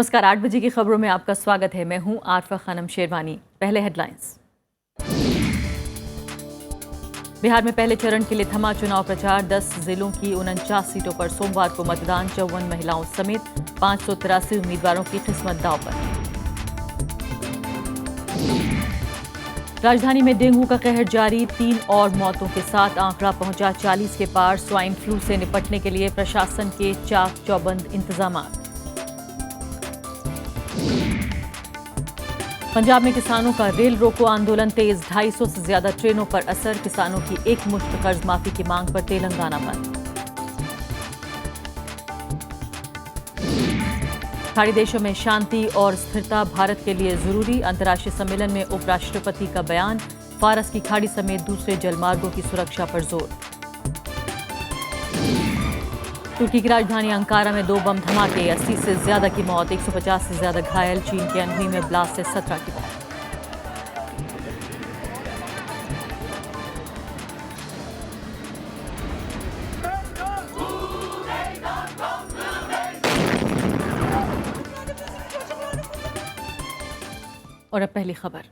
नमस्कार, 8 बजे की खबरों में आपका स्वागत है। मैं हूं आरफा खानम शेरवानी। पहले हेडलाइंस। बिहार में पहले चरण के लिए थमा चुनाव प्रचार। 10 जिलों की 49 सीटों पर सोमवार को मतदान। 54 महिलाओं समेत 583 उम्मीदवारों की किस्मत दांव पर। राजधानी में डेंगू का कहर जारी। 3 और मौतों के साथ आंकड़ा पहुंचा 40 के पार। स्वाइन फ्लू से निपटने के लिए प्रशासन के चाक चौबंद इंतजाम। पंजाब में किसानों का रेल रोको आंदोलन तेज। 250 से ज्यादा ट्रेनों पर असर। किसानों की एकमुश्त कर्ज माफी की मांग पर तेलंगाना बंद। खाड़ी देशों में शांति और स्थिरता भारत के लिए जरूरी। अंतर्राष्ट्रीय सम्मेलन में उपराष्ट्रपति का बयान। फारस की खाड़ी समेत दूसरे जलमार्गों की सुरक्षा पर जोर। तुर्की की राजधानी अंकारा में 2 बम धमाके। 80 से ज्यादा की मौत, 150 से ज्यादा घायल। चीन के अनहुई में ब्लास्ट से 17 की मौत। और अब पहली खबर।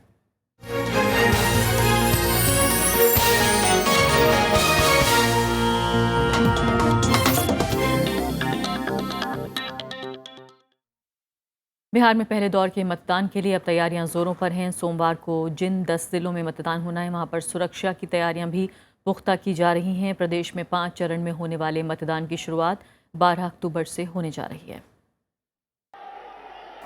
बिहार में पहले दौर के मतदान के लिए अब तैयारियां जोरों पर हैं। सोमवार को जिन 10 जिलों में मतदान होना है वहां पर सुरक्षा की तैयारियां भी पुख्ता की जा रही हैं। प्रदेश में 5 चरण में होने वाले मतदान की शुरुआत 12 अक्टूबर से होने जा रही है।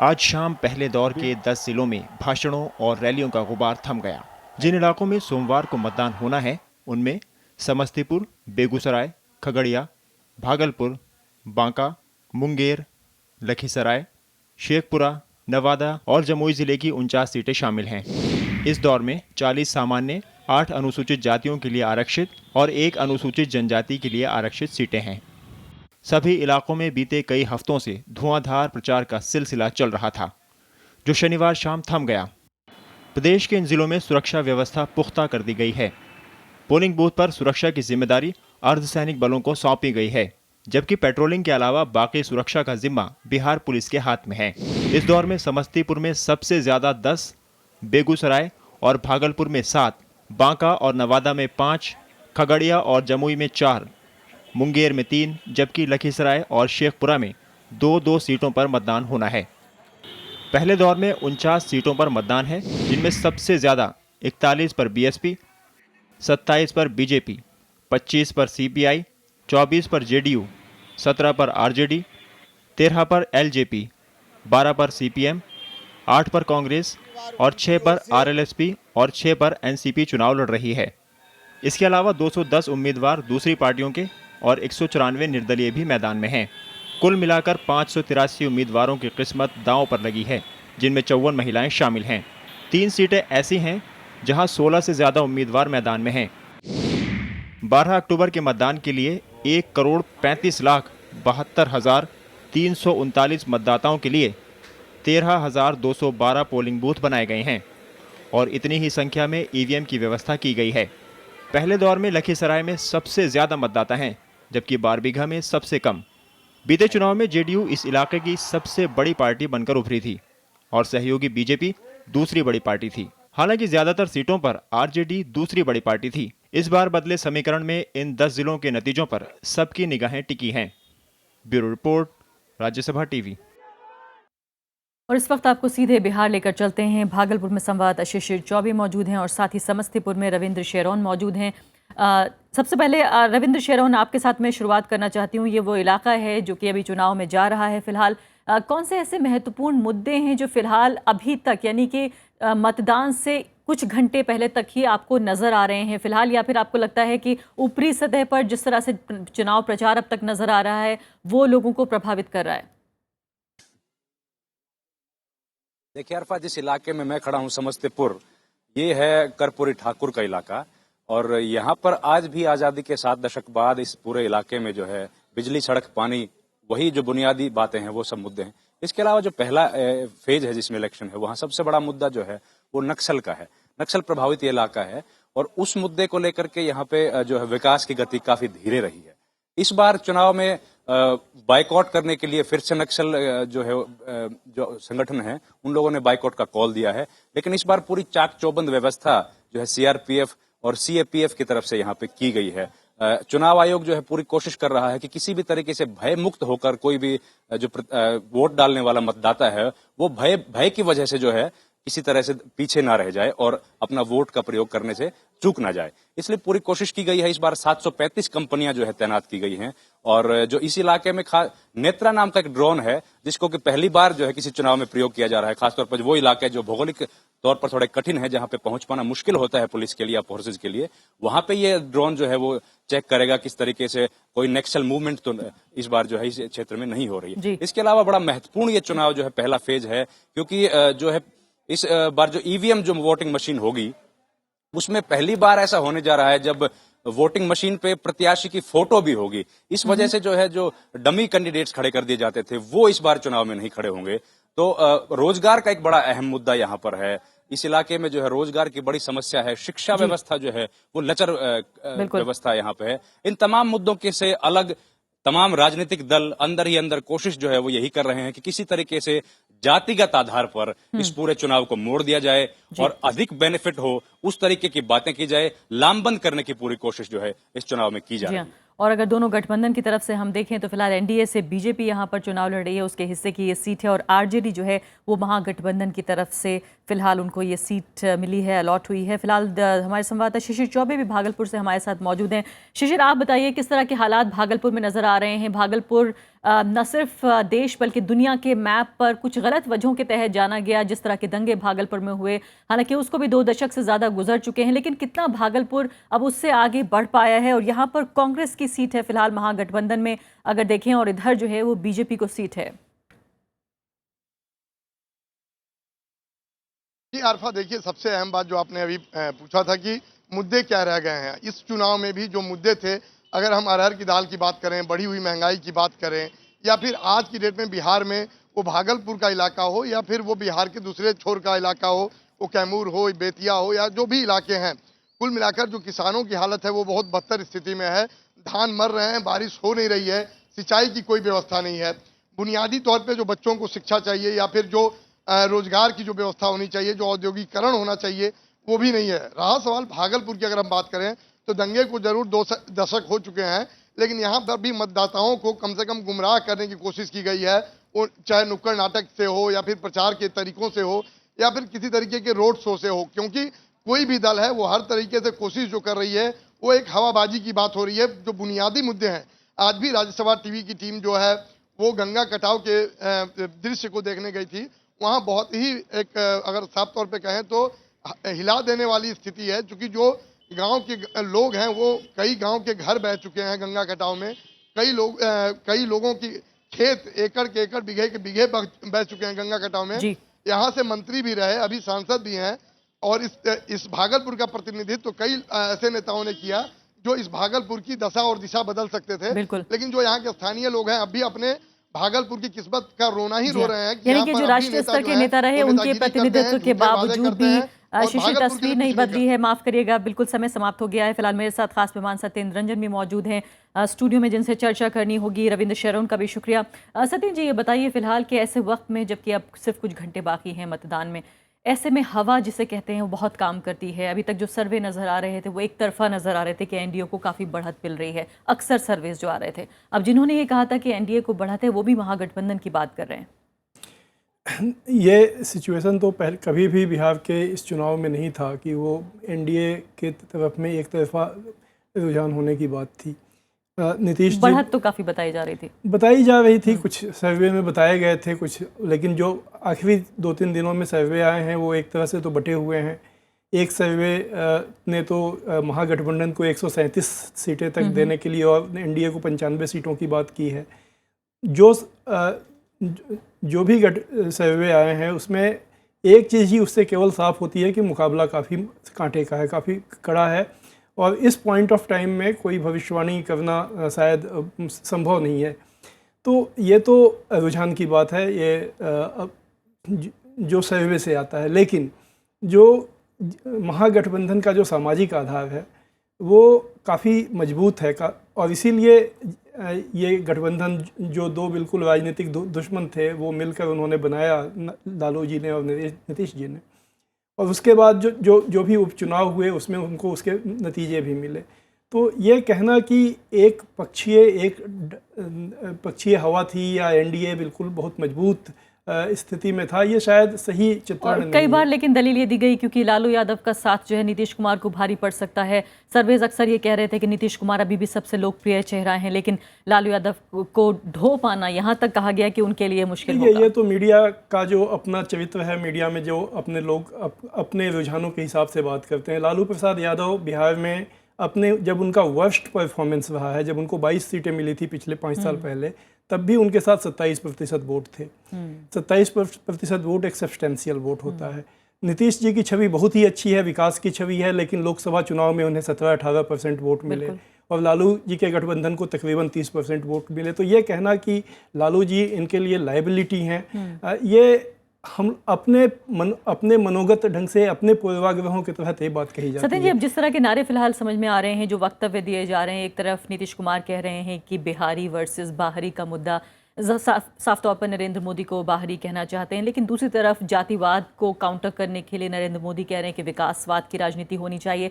आज शाम पहले दौर के 10 जिलों में भाषणों और रैलियों का गुबार थम गया। जिन इलाकों में सोमवार को मतदान होना है उनमें समस्तीपुर, बेगूसराय, खगड़िया, भागलपुर, बांका, मुंगेर, लखीसराय, शेखपुरा, नवादा और जमुई जिले की 49 सीटें शामिल हैं। इस दौर में 40 सामान्य, 8 अनुसूचित जातियों के लिए आरक्षित और 1 अनुसूचित जनजाति के लिए आरक्षित सीटें हैं। सभी इलाकों में बीते कई हफ्तों से धुआंधार प्रचार का सिलसिला चल रहा था, जो शनिवार शाम थम गया। प्रदेश के इन जिलों में सुरक्षा व्यवस्था पुख्ता कर दी गई है। पोलिंग बूथ पर सुरक्षा की जिम्मेदारी अर्धसैनिक बलों को सौंपी गई है, जबकि पेट्रोलिंग के अलावा बाकी सुरक्षा का जिम्मा बिहार पुलिस के हाथ में है। इस दौर में समस्तीपुर में सबसे ज्यादा 10, बेगूसराय और भागलपुर में 7, बांका और नवादा में 5, खगड़िया और जमुई में 4, मुंगेर में 3, जबकि लखीसराय और शेखपुरा में 2-2 सीटों पर मतदान होना है। पहले दौर में 49 सीटों पर मतदान है, जिनमें सबसे ज्यादा 41 पर बीएसपी, 27 पर बीजेपी, 25 पर सीपीआई, 24 पर जेडीयू, 17 पर आरजेडी, 13 पर एलजेपी, 12 पर सीपीएम, 8 पर कांग्रेस और 6 पर आरएलएसपी और 6 पर एनसीपी चुनाव लड़ रही है। इसके अलावा 210 उम्मीदवार दूसरी पार्टियों के और 194 निर्दलीय भी मैदान में हैं। कुल मिलाकर 583 उम्मीदवारों की किस्मत दांव पर लगी है, जिनमें 54 महिलाएं शामिल हैं। 3 सीटें ऐसी हैं जहां 16 से ज्यादा उम्मीदवार मैदान में हैं। 12 अक्टूबर के मतदान के लिए 1,35,72,339 मतदाताओं के लिए 13,212 पोलिंग बूथ बनाए गए हैं और इतनी ही संख्या में ईवीएम की व्यवस्था की गई है। पहले दौर में लखीसराय में सबसे ज्यादा मतदाता हैं, जबकि बारबीघा में सबसे कम। बीते चुनाव में जेडीयू इस इलाके की सबसे बड़ी पार्टी बनकर उभरी थी और सहयोगी बीजेपी दूसरी बड़ी पार्टी थी। हालांकि ज्यादातर सीटों पर आरजेडी दूसरी बड़ी पार्टी थी। इस बार बदले समीकरण में इन 10 जिलों के नतीजों पर सबकी निगाहें टिकी हैं। Bureau report, Rajya Sabha TV. और इस वक्त आपको सीधे बिहार लेकर चलते हैं। भागलपुर में संवाददाता शिशिर चौबे मौजूद हैं और साथ ही समस्तीपुर में रविंद्र शेरौन मौजूद हैं। सबसे पहले रविंद्र शेरौन, आपके साथ मैं शुरुआत करना चाहती हूँ। ये वो इलाका है जो कि अभी चुनाव में जा रहा है। फिलहाल कौन से ऐसे महत्वपूर्ण मुद्दे हैं जो फिलहाल अभी तक, यानी कि मतदान से कुछ घंटे पहले तक ही आपको नजर आ रहे हैं फिलहाल, या फिर आपको लगता है कि ऊपरी सतह पर जिस तरह से चुनाव प्रचार अब तक नजर आ रहा है वो लोगों को प्रभावित कर रहा है? देखिए अरफा, जिस इलाके में मैं खड़ा हूं समस्तीपुर, ये है कर्पूरी ठाकुर का इलाका और यहाँ पर आज भी आजादी के 7 दशक बाद इस पूरे इलाके में जो है बिजली, सड़क, पानी, वही जो बुनियादी बातें हैं वो सब मुद्दे हैं। इसके अलावा जो पहला फेज है जिसमें इलेक्शन है, वहाँ सबसे बड़ा मुद्दा जो है वो नक्सल का है। नक्सल प्रभावित ये इलाका है और उस मुद्दे को लेकर के यहाँ पे जो है विकास की गति काफी धीरे रही है। इस बार चुनाव में बाइकआउट करने के लिए फिर से नक्सल जो है जो संगठन है उन लोगों ने बाइकआउट का कॉल दिया है। लेकिन इस बार पूरी चाक चौबंद व्यवस्था जो है सीआरपीएफ और सीएपीएफ की तरफ से यहाँ पे की गई है। चुनाव आयोग जो है पूरी कोशिश कर रहा है कि किसी भी तरीके से भय मुक्त होकर कोई भी जो वोट डालने वाला मतदाता है वो भय की वजह से जो है किसी तरह से पीछे ना रह जाए और अपना वोट का प्रयोग करने से चूक ना जाए, इसलिए पूरी कोशिश की गई है। इस बार 735 कंपनियां जो है तैनात की गई हैं और जो इस इलाके में नेत्रा नाम का एक ड्रोन है जिसको कि पहली बार जो है किसी चुनाव में प्रयोग किया जा रहा है। खासतौर पर वो इलाके जो भौगोलिक तौर पर थोड़े कठिन है, जहां पे पहुंच पाना मुश्किल होता है पुलिस के लिए या फोर्सेज के लिए, वहां पे ये ड्रोन जो है वो चेक करेगा किस तरीके से कोई नक्सल मूवमेंट तो इस बार जो है इस क्षेत्र में नहीं हो रही है। इसके अलावा बड़ा महत्वपूर्ण ये चुनाव जो है पहला फेज है, क्योंकि जो है इस बार जो ईवीएम जो वोटिंग मशीन होगी उसमें पहली बार ऐसा होने जा रहा है जब वोटिंग मशीन पे प्रत्याशी की फोटो भी होगी। इस वजह से जो है जो डमी कैंडिडेट्स खड़े कर दिए जाते थे वो इस बार चुनाव में नहीं खड़े होंगे। तो रोजगार का एक बड़ा अहम मुद्दा यहाँ पर है। इस इलाके में जो है रोजगार की बड़ी समस्या है, शिक्षा व्यवस्था जो है वो लचर व्यवस्था यहाँ पे है। इन तमाम मुद्दों के से अलग तमाम राजनीतिक दल अंदर ही अंदर कोशिश जो है वो यही कर रहे हैं कि किसी तरीके से जातिगत आधार पर इस पूरे चुनाव को मोड़ दिया जाए और अधिक बेनिफिट हो उस तरीके की बातें की जाए। लामबंद करने की पूरी कोशिश जो है इस चुनाव में की जा रही है। और अगर दोनों गठबंधन की तरफ से हम देखें तो फिलहाल एनडीए से बीजेपी यहाँ पर चुनाव लड़ रही है, उसके हिस्से की ये सीट है, और आरजेडी जो है वो महागठबंधन की तरफ से फिलहाल उनको ये सीट मिली है, अलॉट हुई है। फिलहाल हमारे संवाददाता शिशिर चौबे भी भागलपुर से हमारे साथ मौजूद हैं। शिशिर, आप बताइए किस तरह के हालात भागलपुर में नजर आ रहे हैं। भागलपुर न सिर्फ देश बल्कि दुनिया के मैप पर कुछ गलत वजहों के तहत जाना गया, जिस तरह के दंगे भागलपुर में हुए, हालांकि उसको भी 2 दशक से ज्यादा गुजर चुके हैं, लेकिन कितना भागलपुर अब उससे आगे बढ़ पाया है। और यहाँ पर कांग्रेस की सीट है फिलहाल महागठबंधन में अगर देखें, और इधर जो है वो बीजेपी को सीट है। आरफा, देखिए सबसे अहम बात जो आपने अभी पूछा था कि मुद्दे क्या रह गए हैं इस चुनाव में भी, जो मुद्दे थे, अगर हम अरहर की दाल की बात करें, बढ़ी हुई महंगाई की बात करें, या फिर आज की डेट में बिहार में वो भागलपुर का इलाका हो या फिर वो बिहार के दूसरे छोर का इलाका हो, वो कैमूर हो, बेतिया हो, या जो भी इलाके हैं, कुल मिलाकर जो किसानों की हालत है वो बहुत बदतर स्थिति में है। धान मर रहे हैं, बारिश हो नहीं रही है, सिंचाई की कोई व्यवस्था नहीं है, बुनियादी तौर पर जो बच्चों को शिक्षा चाहिए या फिर जो रोजगार की जो व्यवस्था होनी चाहिए, जो औद्योगिकरण होना चाहिए, वो भी नहीं है। रहा सवाल भागलपुर की, अगर हम बात करें तो दंगे को जरूर 2 दशक हो चुके हैं, लेकिन यहाँ पर भी मतदाताओं को कम से कम गुमराह करने की कोशिश की गई है, वो चाहे नुक्कड़ नाटक से हो या फिर प्रचार के तरीकों से हो या फिर किसी तरीके के रोड शो से हो, क्योंकि कोई भी दल है वो हर तरीके से कोशिश जो कर रही है वो एक हवाबाजी की बात हो रही है। जो बुनियादी मुद्दे हैं, आज भी राज्यसभा टीवी की टीम जो है वो गंगा कटाव के दृश्य को देखने गई थी। वहाँ बहुत ही एक अगर साफ तौर पे कहें तो हिला देने वाली स्थिति है, क्योंकि जो गांव के लोग हैं वो कई गांव के घर बह चुके हैं गंगा कटाव में, कई लोगों की खेत एकड़ के एकड़, बिघे के बिघे बह चुके हैं गंगा कटाव में। यहाँ से मंत्री भी रहे, अभी सांसद भी हैं, और इस भागलपुर का प्रतिनिधित्व तो कई ऐसे नेताओं ने किया जो इस भागलपुर की दशा और दिशा बदल सकते थे, लेकिन जो यहाँ के स्थानीय लोग हैं अब भी अपने भागलपुर की किस्मत का रोना ही रो रहे हैं। यानी कि जो राष्ट्रीय स्तर के नेता रहे उनके प्रतिनिधित्व के बावजूद भी शिशिर तस्वीर नहीं बदली है। माफ करिएगा, बिल्कुल समय समाप्त हो गया है। फिलहाल मेरे साथ खास मेहमान सत्येंद्र रंजन भी मौजूद हैं स्टूडियो में, जिनसे चर्चा करनी होगी। रविंद्र शेरोन का भी शुक्रिया। सत्येंद्र जी, ये बताइए फिलहाल के ऐसे वक्त में, जबकि अब सिर्फ कुछ घंटे बाकी हैं मतदान में, ऐसे में हवा जिसे कहते हैं वो बहुत काम करती है। अभी तक जो सर्वे नजर आ रहे थे वो एक तरफा नजर आ रहे थे कि एनडीए को काफ़ी बढ़त मिल रही है, अक्सर सर्वेस जो आ रहे थे। अब जिन्होंने ये कहा था कि एनडीए को बढ़त है वो भी महागठबंधन की बात कर रहे हैं। ये सिचुएशन तो पहले कभी भी बिहार के इस चुनाव में नहीं था कि वो एनडीए के तरफ में एक तरफा रुझान होने की बात थी। नीतीश जी बढ़त तो काफ़ी बताई जा रही थी, कुछ सर्वे में बताए गए थे कुछ, लेकिन जो आखिरी 2-3 दिनों में सर्वे आए हैं वो एक तरह से तो बटे हुए हैं। एक सर्वे ने तो महागठबंधन को 137 सीटें तक देने के लिए और एनडीए को 95 सीटों की बात की है। जो भी सर्वे आए हैं उसमें एक चीज़ ही उससे केवल साफ होती है कि मुकाबला काफ़ी कांटे का है, काफ़ी कड़ा है, और इस पॉइंट ऑफ टाइम में कोई भविष्यवाणी करना शायद संभव नहीं है। तो ये तो रुझान की बात है, ये जो सर्वे से आता है, लेकिन जो महागठबंधन का जो सामाजिक आधार है वो काफ़ी मजबूत है और इसीलिए ये गठबंधन जो दो बिल्कुल राजनीतिक दुश्मन थे वो मिलकर उन्होंने बनाया, लालू जी ने और नीतीश जी ने। और उसके बाद जो भी उपचुनाव हुए उसमें उनको उसके नतीजे भी मिले। तो ये कहना कि एक पक्षीय हवा थी या एनडीए बिल्कुल बहुत मजबूत स्थिति में था, ये शायद सही चित्रण नहीं कई बार लेकिन दलील ये दी गई क्योंकि लालू यादव का साथ जो है नीतीश कुमार को भारी पड़ सकता है। सर्वेज अक्सर ये कह रहे थे कि नीतीश कुमार अभी भी सबसे लोकप्रिय चेहरा हैं, लेकिन लालू यादव को ढो पाना, यहाँ तक कहा गया कि उनके लिए मुश्किल होगा। ये तो मीडिया का जो अपना चरित्र है, मीडिया में जो अपने लोग अपने रुझानों के हिसाब से बात करते हैं। लालू प्रसाद यादव बिहार में जब उनका वर्स्ट परफॉर्मेंस रहा है, जब उनको 22 सीटें मिली थी पिछले 5 साल पहले, तब भी उनके साथ 27% वोट थे। 27% वोट एक सब्सटेंशियल वोट होता है। नीतीश जी की छवि बहुत ही अच्छी है, विकास की छवि है, लेकिन लोकसभा चुनाव में उन्हें 17-18% वोट मिले और लालू जी के गठबंधन को तकरीबन 30% वोट मिले। तो ये कहना कि लालू जी इनके लिए लायबिलिटी हैं, ये हम अपने मनोगत ढंग से, अपने पूर्वाग्रहों के तहत ये बात कही जाती है। सत्येंद्र जी, अब जिस तरह के नारे फिलहाल समझ में आ रहे हैं, जो वक्तव्य दिए जा रहे हैं, एक तरफ नीतीश कुमार कह रहे हैं कि बिहारी वर्सेस बाहरी का मुद्दा, साफ तौर पर नरेंद्र मोदी को बाहरी कहना चाहते हैं, लेकिन दूसरी तरफ जातिवाद को काउंटर करने के लिए नरेंद्र मोदी कह रहे हैं कि विकासवाद की राजनीति होनी चाहिए।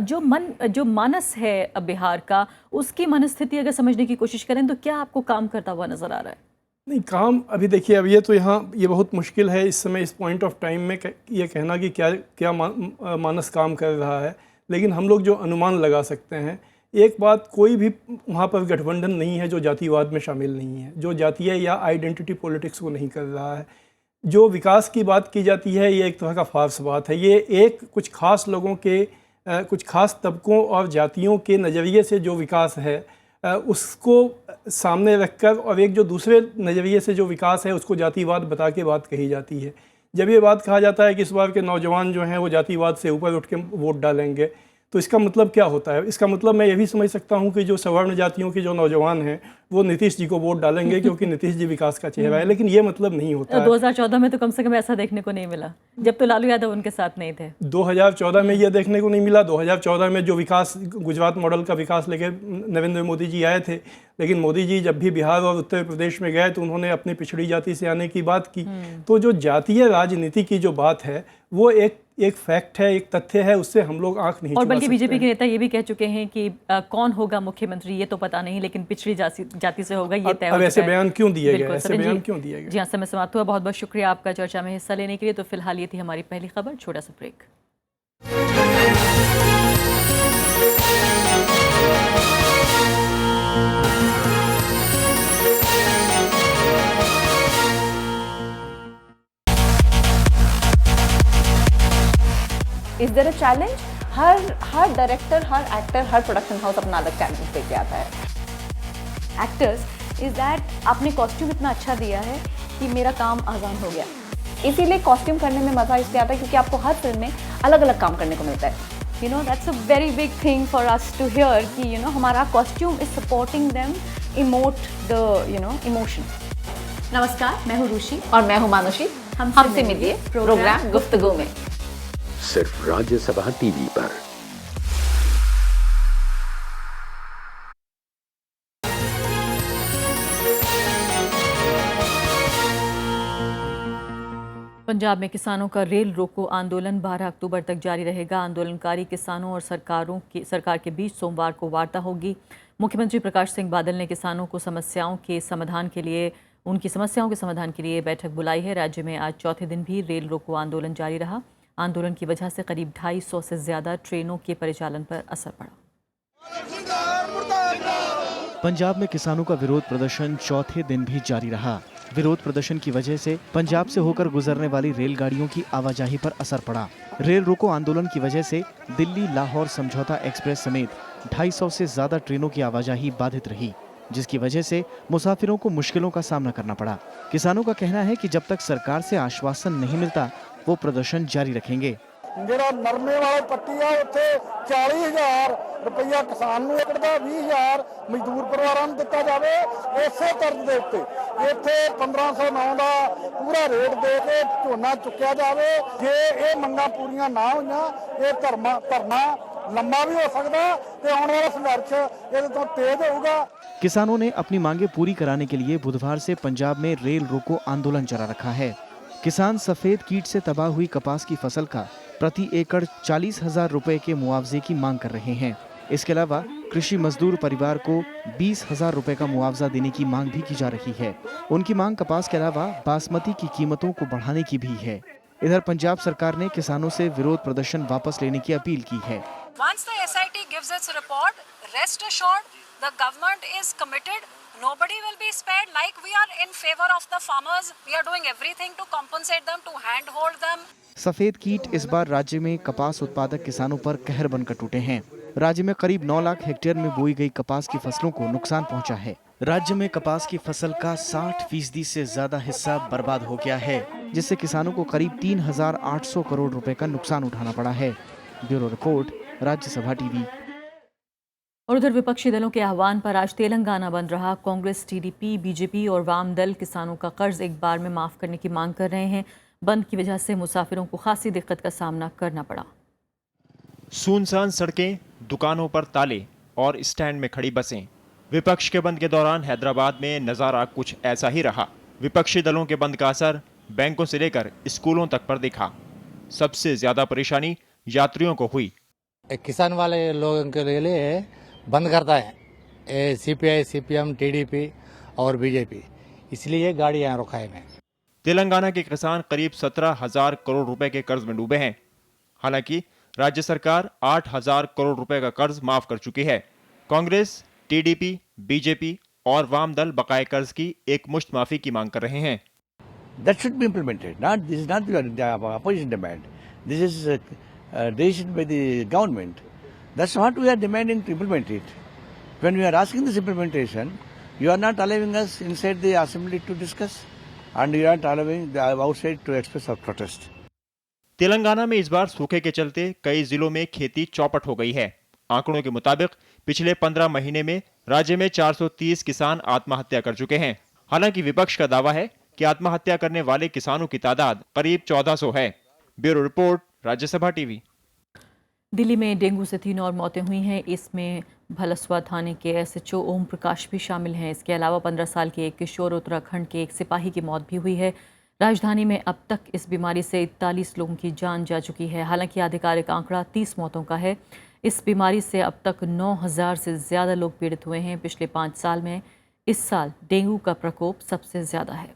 जो मानस है बिहार का, उसकी मनस्थिति अगर समझने की कोशिश करें तो क्या आपको काम करता हुआ नजर आ रहा है? नहीं, काम अभी देखिए, अब ये तो ये बहुत मुश्किल है इस समय, इस पॉइंट ऑफ टाइम में ये कहना कि क्या मानस काम कर रहा है। लेकिन हम लोग जो अनुमान लगा सकते हैं, एक बात, कोई भी वहाँ पर गठबंधन नहीं है जो जातिवाद में शामिल नहीं है, जो जातीय या आइडेंटिटी पॉलिटिक्स को नहीं कर रहा है। जो विकास की बात की जाती है, ये एक तरह का फार्स बात है। ये कुछ खास लोगों के, कुछ खास तबकों और जातियों के नज़रिए से जो विकास है उसको सामने रखकर, और एक जो दूसरे नज़रिए से जो विकास है उसको जातिवाद बता के बात कही जाती है। जब ये बात कहा जाता है कि इस बार के नौजवान जो हैं वो जातिवाद से ऊपर उठ के वोट डालेंगे, तो इसका मतलब क्या होता है? इसका मतलब मैं ये भी समझ सकता हूँ कि जो सवर्ण जातियों के जो नौजवान हैं वो नीतीश जी को वोट डालेंगे क्योंकि नीतीश जी विकास का चेहरा है, लेकिन ये मतलब नहीं होता है। 2014 में तो कम से कम ऐसा देखने को नहीं मिला, जब तो लालू यादव उनके साथ नहीं थे। 2014 में ये देखने को नहीं मिला। 2014 में जो विकास, गुजरात मॉडल का विकास लेके नरेंद्र मोदी जी आए थे, लेकिन मोदी जी जब भी बिहार और उत्तर प्रदेश में गए तो उन्होंने अपनी पिछड़ी जाति से आने की बात की। तो जो जातीय राजनीति की जो बात है वो एक फैक्ट है, एक तथ्य है, उससे हम लोग आंख नहीं और चुरा बल्कि बीजेपी सकते के नेता ये भी कह चुके हैं कि कौन होगा मुख्यमंत्री ये तो पता नहीं, लेकिन पिछड़ी जाति से होगा ये तय हो अब ऐसे चुका है। बयान क्यों दिए गए? बिल्कुल, ऐसे सचिन बयान जी, क्यों दिए गए? जी हाँ, समय समाप्त हुआ। बहुत बहुत शुक्रिया आपका चर्चा में हिस्सा लेने के लिए। तो फिलहाल ये थी हमारी पहली खबर, छोटा सा break. Is there a challenge? हर डायरेक्टर, हर एक्टर, हर प्रोडक्शन हाउस अपना अलग चैलेंज लेके आता है। एक्टर्स इज दैट आपने कॉस्ट्यूम इतना अच्छा दिया है कि मेरा काम आसान हो गया। इसीलिए कॉस्ट्यूम करने में मज़ा इसलिए आता है क्योंकि आपको हर फिल्म में अलग अलग काम करने को मिलता है। You know that's a very big thing for us to hear कि यू नो हमारा costume is supporting them emote the emotion. नमस्कार, मैं हूँ रुचि और मैं हूँ मानुषी। हमसे मिलिए प्रोग्राम गुफ्तगू में, सिर्फ राज्यसभा टीवी पर। पंजाब में किसानों का रेल रोको आंदोलन 12 अक्टूबर तक जारी रहेगा। आंदोलनकारी किसानों और सरकार के बीच सोमवार को वार्ता होगी। मुख्यमंत्री प्रकाश सिंह बादल ने किसानों को उनकी समस्याओं के समाधान के लिए बैठक बुलाई है। राज्य में आज चौथे दिन भी रेल रोको आंदोलन जारी रहा। आंदोलन की वजह से करीब 250 से ज्यादा ट्रेनों के परिचालन पर असर पड़ा। पंजाब में किसानों का विरोध प्रदर्शन चौथे दिन भी जारी रहा। विरोध प्रदर्शन की वजह से पंजाब से होकर गुजरने वाली रेलगाड़ियों की आवाजाही पर असर पड़ा। रेल रोको आंदोलन की वजह से दिल्ली लाहौर समझौता एक्सप्रेस समेत 250 से ज्यादा ट्रेनों की आवाजाही बाधित रही, जिसकी वजह से मुसाफिरों को मुश्किलों का सामना करना पड़ा। किसानों का कहना है कि जब तक सरकार से आश्वासन नहीं मिलता वो प्रदर्शन जारी रखेंगे। ਜਿਹੜਾ ਨਰਮੇ ਵਾਲੇ ਪੱਟੀ ਆ ਉੱਥੇ 40,000 ਰੁਪਈਆ ਕਿਸਾਨ ਨੂੰ ਏਕੜ ਦਾ, 20,000 ਮਜ਼ਦੂਰ ਪਰਿਵਾਰਾਂ ਨੂੰ ਦਿੱਤਾ ਜਾਵੇ। ਇਸੇ ਤਰਜ਼ ਦੇ ਉੱਤੇ ਇੱਥੇ 1509 ਦਾ ਪੂਰਾ ਰੇਟ ਦੇ ਕੇ ਝੋਨਾ ਚੁੱਕਿਆ ਜਾਵੇ। ਜੇ ਇਹ ਮੰਗਾਂ ਪੂਰੀਆਂ ਨਾ ਹੋਈਆਂ ਇਹ ਧਰਨਾ लंबा भी हो सकता है तो आने वाला संघर्ष ये तो तेज होगा। किसानों ने अपनी मांगे पूरी कराने के लिए बुधवार से पंजाब में रेल रोको आंदोलन चला रखा है। किसान सफेद कीट से तबाह हुई कपास की फसल का प्रति एकड़ 40,000 रुपए के मुआवजे की मांग कर रहे हैं। इसके अलावा कृषि मजदूर परिवार को 20,000 रुपए का मुआवजा देने की मांग भी की जा रही है। उनकी मांग कपास के अलावा बासमती की कीमतों को बढ़ाने की भी है। इधर पंजाब सरकार ने किसानों से विरोध प्रदर्शन वापस लेने की अपील की है। Once the SIT gives its report, rest assured the government is committed. Nobody will be spared. Like we are in favor of the farmers, we are doing everything to compensate them, to handhold them. सफेद कीट इस बार राज्य में कपास उत्पादक किसानों पर कहर बनकर टूटे हैं। राज्य में करीब 9 लाख हेक्टेयर में बोई गई कपास की फसलों को नुकसान पहुंचा है। राज्य में कपास की फसल का 60% से ज्यादा हिस्सा बर्बाद हो गया है, जिससे किसानों को करीब 3,800 करोड़ रुपए का नुकसान उठाना पड़ा है। Bureau report, Rajya Sabha TV. और उधर विपक्षी दलों के आह्वान पर आज तेलंगाना बंद रहा। कांग्रेस, टीडीपी, बीजेपी और वाम दल किसानों का कर्ज एक बार में माफ करने की मांग कर रहे हैं। बंद की वजह से मुसाफिरों को खासी दिक्कत का सामना करना पड़ा। सुनसान सड़कें, दुकानों पर ताले और स्टैंड में खड़ी बसें। विपक्ष के बंद के दौरान हैदराबाद में नज़ारा कुछ ऐसा ही रहा। विपक्षी दलों के बंद का असर बैंकों से लेकर स्कूलों तक पर दिखा। सबसे ज्यादा परेशानी यात्रियों को हुई। किसान वाले लोगों के लिए बंद करता है सीपीआई, सीपीएम, टीडीपी और बीजेपी, इसलिए गाड़ी यहाँ रोका है। तेलंगाना के किसान करीब 17,000 करोड़ रुपए के कर्ज में डूबे हैं। हालांकि राज्य सरकार 8,000 करोड़ रुपए का कर्ज माफ कर चुकी है। कांग्रेस, टीडीपी, बीजेपी और वाम दल बकाए कर्ज की एक मुश्त माफी की मांग कर रहे हैं। That should be implemented. This is not the opposition demand. This is decision by the government. That's what we are demanding to implement it. When we are asking this implementation, you are not allowing us inside the assembly to discuss, and you are not allowing the outside to express our protest. Telangana में इस बार सूखे के चलते कई जिलों में खेती चौपट हो गई है। आंकड़ों के मुताबिक पिछले 15 महीने में राज्य में 430 किसान आत्महत्या कर चुके हैं। हालांकि विपक्ष का दावा है कि आत्महत्या करने वाले किसानों की तादाद करीब 1400 है। Bureau report, Rajya Sabha TV. Delhi में डेंगू से 3 और मौतें हुई हैं। इसमें भलसवा थाने के एसएचओ ओम प्रकाश भी शामिल हैं। इसके अलावा 15 साल के एक किशोर, उत्तराखंड के एक सिपाही की मौत भी हुई है। राजधानी में अब तक इस बीमारी से 41 लोगों की जान जा चुकी है। हालांकि आधिकारिक आंकड़ा 30 मौतों का है। इस बीमारी से अब तक 9,000 से ज़्यादा लोग पीड़ित हुए हैं। पिछले 5 साल में इस साल डेंगू का प्रकोप सबसे ज़्यादा है।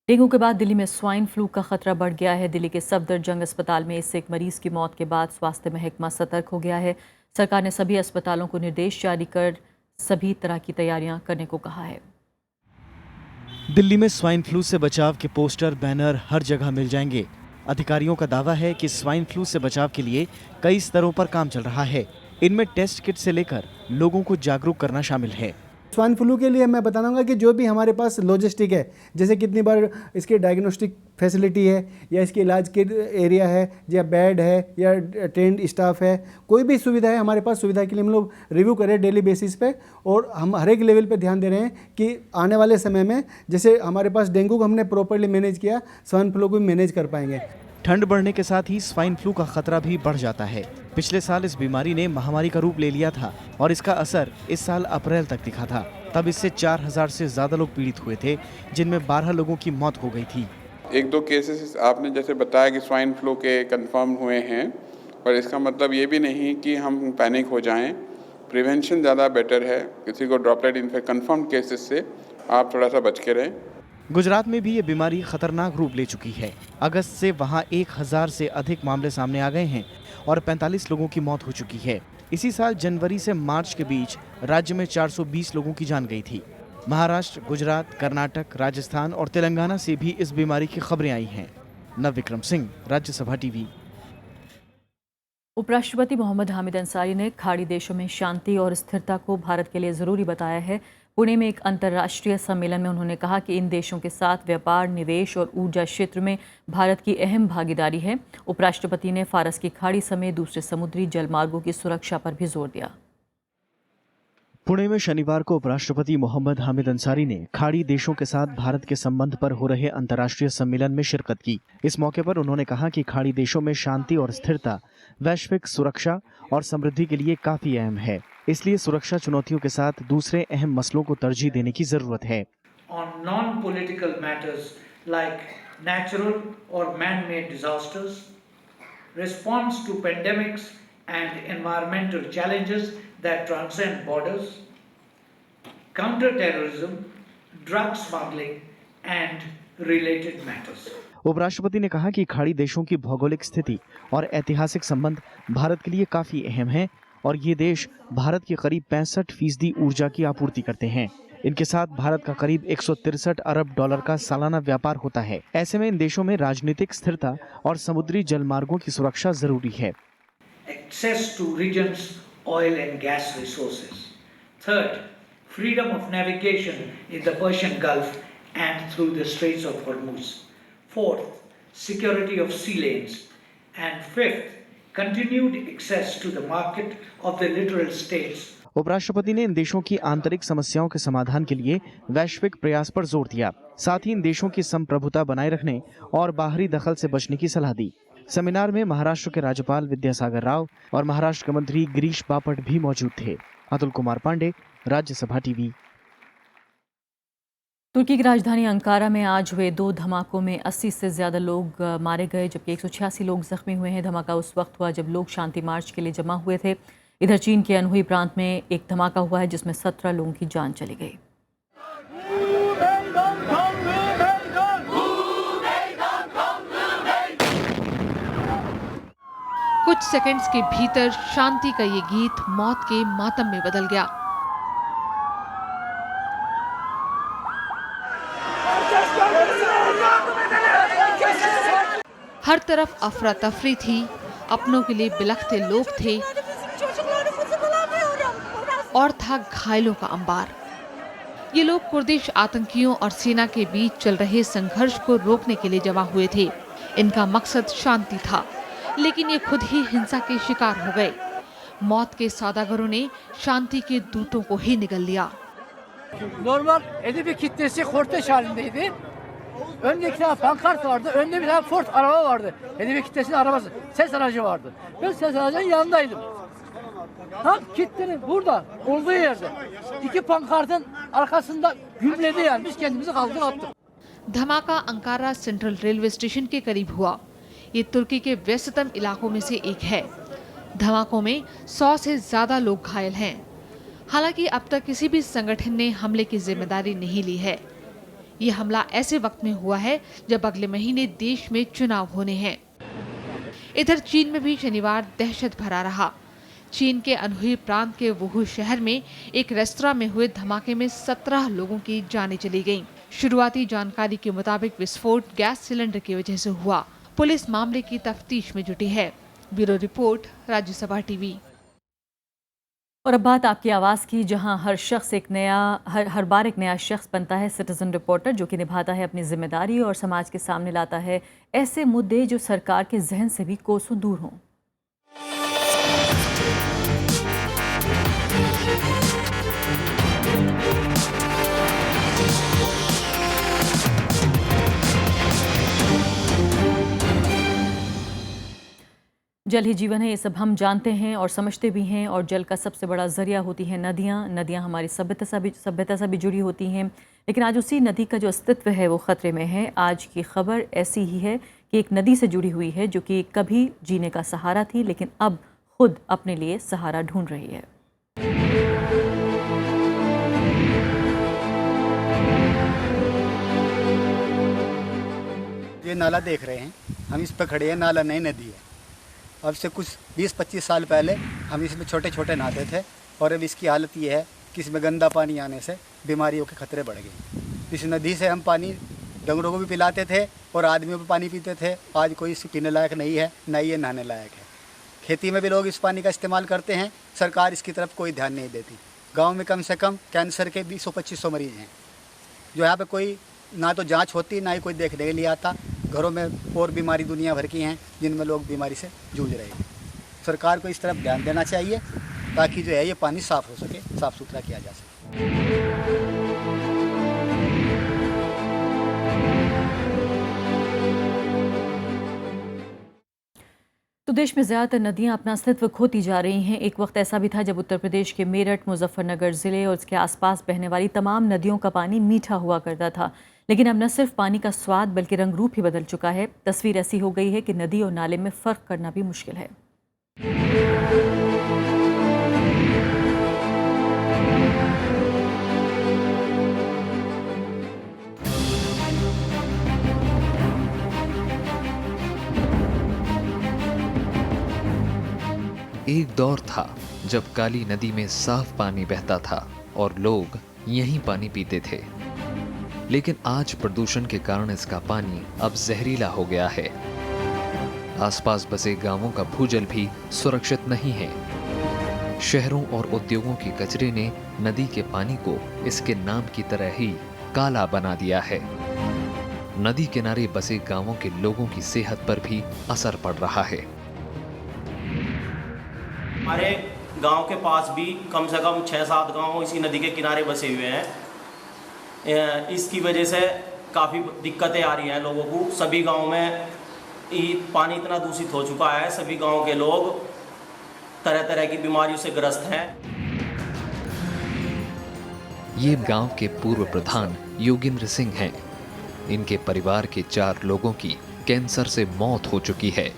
डेंगू के बाद दिल्ली में स्वाइन फ्लू का खतरा बढ़ गया है। दिल्ली के सफदरजंग अस्पताल में इससे एक मरीज की मौत के बाद स्वास्थ्य महकमा सतर्क हो गया है। सरकार ने सभी अस्पतालों को निर्देश जारी कर सभी तरह की तैयारियां करने को कहा है। दिल्ली में स्वाइन फ्लू से बचाव के पोस्टर, बैनर हर जगह मिल जाएंगे। अधिकारियों का दावा है कि स्वाइन फ्लू से बचाव के लिए कई स्तरों पर काम चल रहा है। इनमें टेस्ट किट से लेकर लोगों को जागरूक करना शामिल है। स्वाइन फ्लू के लिए मैं बताऊंगा कि जो भी हमारे पास लॉजिस्टिक है, जैसे कितनी बार इसकी डायग्नोस्टिक फैसिलिटी है या इसके इलाज के एरिया है या बेड है या ट्रेंड स्टाफ है, कोई भी सुविधा है हमारे पास, सुविधा के लिए हम लोग रिव्यू करें डेली बेसिस पे। और हम हर एक लेवल पे ध्यान दे रहे हैं कि आने वाले समय में जैसे हमारे पास डेंगू को हमने प्रॉपरली मैनेज किया, स्वाइन फ्लू को भी मैनेज कर पाएंगे। ठंड बढ़ने के साथ ही स्वाइन फ्लू का खतरा भी बढ़ जाता है। पिछले साल इस बीमारी ने महामारी का रूप ले लिया था और इसका असर इस साल अप्रैल तक दिखा था। तब इससे 4,000 से ज्यादा लोग पीड़ित हुए थे, जिनमें 12 लोगों की मौत हो गई थी। 1-2 केसेस आपने जैसे बताया कि स्वाइन फ्लू के कंफर्म हुए हैं, और इसका मतलब ये भी नहीं कि हम पैनिक हो जाएं। प्रिवेंशन ज़्यादा बेटर है। किसी को ड्रॉपलेट इन्फेक्शन कंफर्म केसेस से आप थोड़ा सा बच के रहें। गुजरात में भी ये बीमारी खतरनाक रूप ले चुकी है। अगस्त से वहाँ 1,000 से अधिक मामले सामने आ गए हैं और 45 लोगों की मौत हो चुकी है। इसी साल जनवरी से मार्च के बीच राज्य में 420 लोगों की जान गई थी। महाराष्ट्र, गुजरात, कर्नाटक, राजस्थान और तेलंगाना से भी इस बीमारी की खबरें आई हैं। नवविक्रम सिंह, राज्यसभा टीवी। उपराष्ट्रपति मोहम्मद हामिद अंसारी ने खाड़ी देशों में शांति और स्थिरता को भारत के लिए ज़रूरी बताया है। पुणे में एक अंतर्राष्ट्रीय सम्मेलन में उन्होंने कहा कि इन देशों के साथ व्यापार, निवेश और ऊर्जा क्षेत्र में भारत की अहम भागीदारी है। उपराष्ट्रपति ने फारस की खाड़ी समेत दूसरे समुद्री जलमार्गों की सुरक्षा पर भी जोर दिया। पुणे में शनिवार को उपराष्ट्रपति मोहम्मद हामिद अंसारी ने खाड़ी देशों के साथ भारत के संबंध पर हो रहे अंतर्राष्ट्रीय सम्मेलन में शिरकत की। इस मौके पर उन्होंने कहा कि खाड़ी देशों में शांति और स्थिरता वैश्विक सुरक्षा और समृद्धि के लिए काफी अहम है, इसलिए सुरक्षा चुनौतियों के साथ दूसरे अहम मसलों को तरजीह देने की जरूरत है। On non-political matters like natural or man-made disasters, response to pandemics and environmental challenges that transcend borders, counter-terrorism, drug smuggling and related matters. उपराष्ट्रपति ने कहा कि खाड़ी देशों की भौगोलिक स्थिति और ऐतिहासिक संबंध भारत के लिए काफी अहम है और ये देश भारत की करीब 65% ऊर्जा की आपूर्ति करते हैं। इनके साथ भारत का करीब 163 अरब डॉलर का सालाना व्यापार होता है। ऐसे में इन देशों में राजनीतिक स्थिरता और समुद्री जलमार्गों की सुरक्षा जरूरी है। Access to region's oil and gas resources. Third, freedom of navigation in the Persian Gulf and through the Straits of Hormuz. Fourth, security of sea lanes. And fifth, continued access to the market of the littoral states. उपराष्ट्रपति ने इन देशों की आंतरिक समस्याओं के समाधान के लिए वैश्विक प्रयास पर जोर दिया। साथ ही इन देशों की संप्रभुता बनाए रखने और बाहरी दखल से बचने की सलाह दी। सेमिनार में महाराष्ट्र के राज्यपाल विद्यासागर राव और महाराष्ट्र के मंत्री गिरीश बापट भी मौजूद थे। अतुल कुमार पांडे, राज्यसभा टीवी। तुर्की की राजधानी अंकारा में आज हुए 2 धमाकों में 80 से ज़्यादा लोग मारे गए, जबकि 186 लोग जख्मी हुए हैं। धमाका उस वक्त हुआ जब लोग शांति मार्च के लिए जमा हुए थे। इधर चीन के अनहुई प्रांत में एक धमाका हुआ है जिसमें 17 लोगों की जान चली गई। कुछ सेकंड्स के भीतर शांति का ये गीत मौत के मातम में बदल गया। हर तरफ अफरा तफरी थी, अपनों के लिए बिलखते लोग थे और था घायलों का अंबार। ये लोग कुर्दिश आतंकियों और सेना के बीच चल रहे संघर्ष को रोकने के लिए जमा हुए थे। इनका मकसद शांति था, लेकिन ये खुद ही हिंसा के शिकार हो गए। मौत के सौदागरों ने शांति के दूतों को ही निगल लिया। Normal hedefi kitlesi korteş halindeydi. Önde 2 tane pankart vardı, önde bir tane Ford araba vardı. Hedefi kitlesinin arabası, ses aracı vardı. Ben ses aracının yanındaydım. Tam kitlenin burada olduğu yerde 2 pankartın arkasında gümledi yani. Biz kendimizi kaldık attık. धमाका Ankara central railway station के करीब हुआ। ये तुर्की के व्यस्ततम इलाकों में से एक है। धमाकों में 100 से ज्यादा लोग घायल हैं। हालांकि अब तक किसी भी संगठन ने हमले की जिम्मेदारी नहीं ली है। ये हमला ऐसे वक्त में हुआ है जब अगले महीने देश में चुनाव होने हैं। इधर चीन में भी शनिवार दहशत भरा रहा। चीन के अनहुई प्रांत के वुहू शहर में एक रेस्तरां में हुए धमाके में 17 लोगों की जानें चली गईं। शुरुआती जानकारी के मुताबिक विस्फोट गैस सिलेंडर की वजह से हुआ। पुलिस मामले की तफ्तीश में जुटी है। Bureau report, Rajya Sabha TV. और अब बात आपकी आवाज़ की, जहां हर बार एक नया शख्स बनता है सिटीजन रिपोर्टर, जो कि निभाता है अपनी जिम्मेदारी और समाज के सामने लाता है ऐसे मुद्दे जो सरकार के जहन से भी कोसों दूर हों। जल ही जीवन है, ये सब हम जानते हैं और समझते भी हैं। और जल का सबसे बड़ा ज़रिया होती हैं नदियाँ। नदियाँ हमारी सभ्यता से भी जुड़ी होती हैं, लेकिन आज उसी नदी का जो अस्तित्व है वो ख़तरे में है। आज की खबर ऐसी ही है कि एक नदी से जुड़ी हुई है जो कि कभी जीने का सहारा थी, लेकिन अब खुद अपने लिए सहारा ढूंढ रही है। ये नाला देख रहे हैं, हम इस पर खड़े हैं। नाला नहीं, नदी है। अब से कुछ 20-25 साल पहले हम इसमें छोटे छोटे नहाते थे और अब इसकी हालत ये है कि इसमें गंदा पानी आने से बीमारियों के खतरे बढ़ गए। इस नदी से हम पानी डंगरों को भी पिलाते थे और आदमियों को पानी पीते थे। आज कोई इसे पीने लायक नहीं है, न ही ये नहाने लायक है। खेती में भी लोग इस पानी का इस्तेमाल करते हैं, सरकार इसकी तरफ कोई ध्यान नहीं देती। गांव में कम से कम कैंसर के 200-2500 मरीज हैं, जो यहाँ पे कोई ना तो जांच होती, ना ही कोई देखने के लिए आता। घरों में और बीमारी दुनिया भर की हैं जिनमें लोग बीमारी से जूझ रहे हैं। सरकार को इस तरफ ध्यान देना चाहिए ताकि जो है ये पानी साफ़ हो सके, साफ़ सुथरा किया जा सके। तो देश में ज़्यादातर नदियां अपना अस्तित्व खोती जा रही हैं। एक वक्त ऐसा भी था जब उत्तर प्रदेश के मेरठ, मुजफ्फरनगर ज़िले और इसके आसपास बहने वाली तमाम नदियों का पानी मीठा हुआ करता था। लेकिन अब न सिर्फ पानी का स्वाद बल्कि रंग रूप ही बदल चुका है। तस्वीर ऐसी हो गई है कि नदी और नाले में फ़र्क करना भी मुश्किल है। एक दौर था जब काली नदी में साफ पानी बहता था और लोग यहीं पानी पीते थे, लेकिन आज प्रदूषण के कारण इसका पानी अब जहरीला हो गया है। आसपास बसे गांवों का भूजल भी सुरक्षित नहीं है। शहरों और उद्योगों के कचरे ने नदी के पानी को इसके नाम की तरह ही काला बना दिया है। नदी किनारे बसे गांवों के लोगों की सेहत पर भी असर पड़ रहा है। हमारे गांव के पास भी कम से कम 6-7 गांव इसी नदी के किनारे बसे हुए हैं। इसकी वजह से काफ़ी दिक्कतें आ रही हैं लोगों को। सभी गांव में पानी इतना दूषित हो चुका है, सभी गांव के लोग तरह तरह की बीमारियों से ग्रस्त हैं। ये गांव के पूर्व प्रधान योगेंद्र सिंह हैं। इनके परिवार के 4 लोगों की कैंसर से मौत हो चुकी है।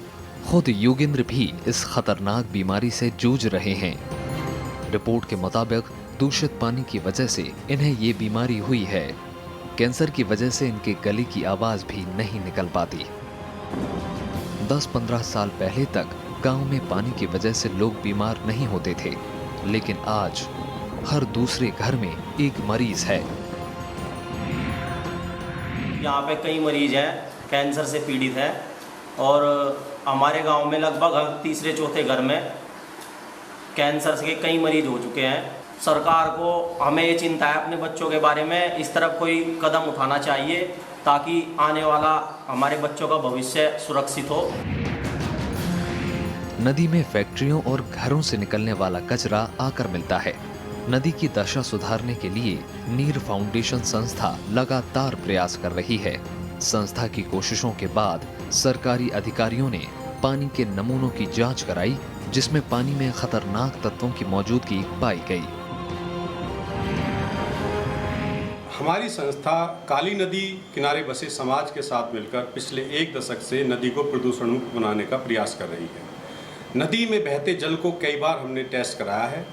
खुद योगेंद्र भी इस खतरनाक बीमारी से जूझ रहे हैं। रिपोर्ट के मुताबिक दूषित पानी की वजह से इन्हें ये बीमारी हुई है। कैंसर की वजह से इनके गले की आवाज भी नहीं निकल पाती। 10-15 साल पहले तक गांव में पानी की वजह से लोग बीमार नहीं होते थे, लेकिन आज हर दूसरे घर में एक मरीज है। यहाँ पे कई मरीज हैं कैंसर से पीड़ित हैं और हमारे गांव में लगभग हर तीसरे-चौथे घर में कैंसर के कई मरीज हो चुके हैं। सरकार को हमें ये चिंता है अपने बच्चों के बारे में, इस तरफ कोई कदम उठाना चाहिए ताकि आने वाला हमारे बच्चों का भविष्य सुरक्षित हो। नदी में फैक्ट्रियों और घरों से निकलने वाला कचरा आकर मिलता है। नदी की दशा सुधारने के लिए नीर फाउंडेशन संस्था लगातार प्रयास कर रही है। संस्था की कोशिशों के बाद सरकारी अधिकारियों ने पानी के नमूनों की जांच कराई, जिसमें पानी में खतरनाक तत्वों की मौजूदगी पाई गई। हमारी संस्था काली नदी किनारे बसे समाज के साथ मिलकर पिछले 1 दशक से नदी को प्रदूषण मुक्त बनाने का प्रयास कर रही है। नदी में बहते जल को कई बार हमने टेस्ट कराया है।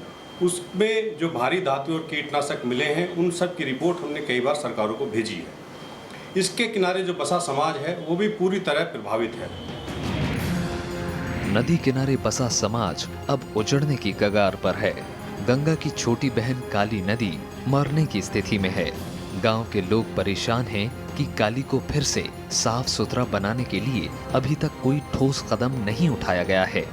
उसमें जो भारी धातु और कीटनाशक मिले हैं, उन सब की रिपोर्ट हमने कई बार सरकारों को भेजी है। इसके किनारे जो बसा समाज है वो भी पूरी तरह प्रभावित है। नदी किनारे बसा समाज अब उजड़ने की कगार पर है। गंगा की छोटी बहन काली नदी मरने की स्थिति में है। गांव के लोग परेशान हैं कि काली को फिर से साफ सुथरा बनाने के लिए अभी तक कोई ठोस कदम नहीं उठाया गया है।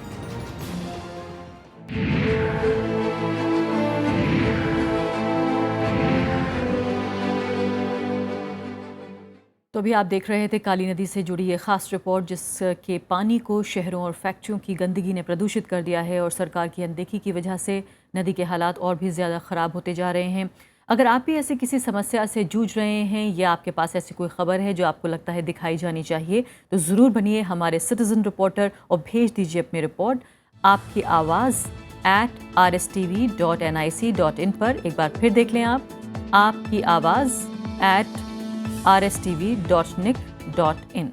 तो अभी आप देख रहे थे काली नदी से जुड़ी ये खास रिपोर्ट, जिसके पानी को शहरों और फैक्ट्रियों की गंदगी ने प्रदूषित कर दिया है और सरकार की अनदेखी की वजह से नदी के हालात और भी ज़्यादा ख़राब होते जा रहे हैं। अगर आप भी ऐसी किसी समस्या से जूझ रहे हैं या आपके पास ऐसी कोई खबर है जो आपको लगता है दिखाई जानी चाहिए, तो ज़रूर बनिए हमारे सिटीज़न रिपोर्टर और भेज दीजिए अपनी रिपोर्ट आपकी आवाज़ @rstv.nic.in पर। एक बार फिर देख लें आपकी आवाज़ @rstv.nic.in।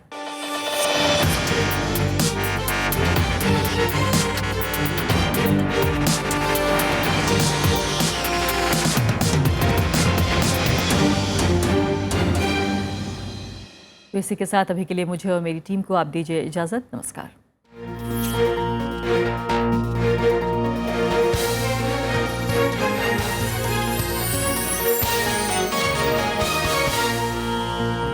तो इसी के साथ अभी के लिए मुझे और मेरी टीम को आप दीजिए इजाज़त। नमस्कार।